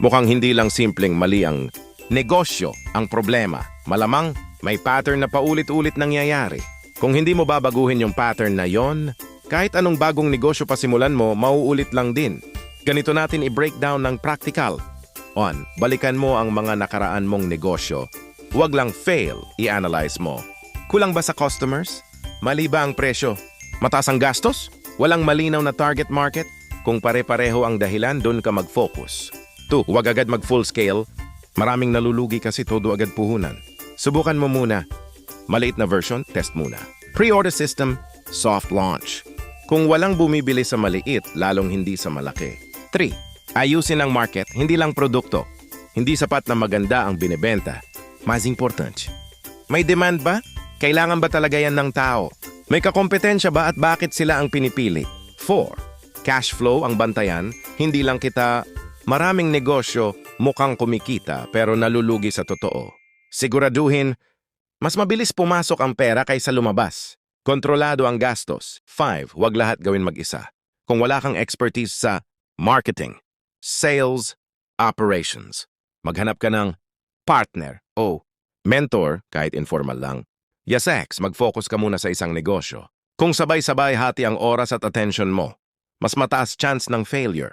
Mukhang hindi lang simpleng mali ang negosyo ang problema. Malamang may pattern na paulit-ulit nangyayari. Kung hindi mo babaguhin yung pattern na yon, kahit anong bagong negosyo pa simulan mo, mauulit lang din. Ganito natin i-breakdown ng practical. 1. Balikan mo ang mga nakaraan mong negosyo. Huwag lang fail, i-analyze mo. Kulang ba sa customers? Mali ba ang presyo? Mataas ang gastos? Walang malinaw na target market? Kung pare-pareho ang dahilan, doon ka mag-focus. 2. Huwag agad mag-full scale. Maraming nalulugi kasi todo agad puhunan. Subukan mo muna. Maliit na version, test muna. Pre-order system, soft launch. Kung walang bumibili sa maliit, lalong hindi sa malaki. 3. Ayusin ang market, hindi lang produkto. Hindi sapat na maganda ang binebenta. Mas importante. May demand ba? Kailangan ba talaga yan ng tao? May kakompetensya ba at bakit sila ang pinipili? 4. Cash flow ang bantayan, hindi lang kita maraming negosyo mukhang kumikita pero nalulugi sa totoo. Siguraduhin, mas mabilis pumasok ang pera kaysa lumabas. Kontrolado ang gastos. 5. Huwag lahat gawin mag-isa. Kung wala kang expertise sa marketing, sales, operations, maghanap ka ng partner o mentor kahit informal lang. Yes, mag-focus ka muna sa isang negosyo. Kung sabay-sabay hati ang oras at attention mo, mas mataas chance ng failure.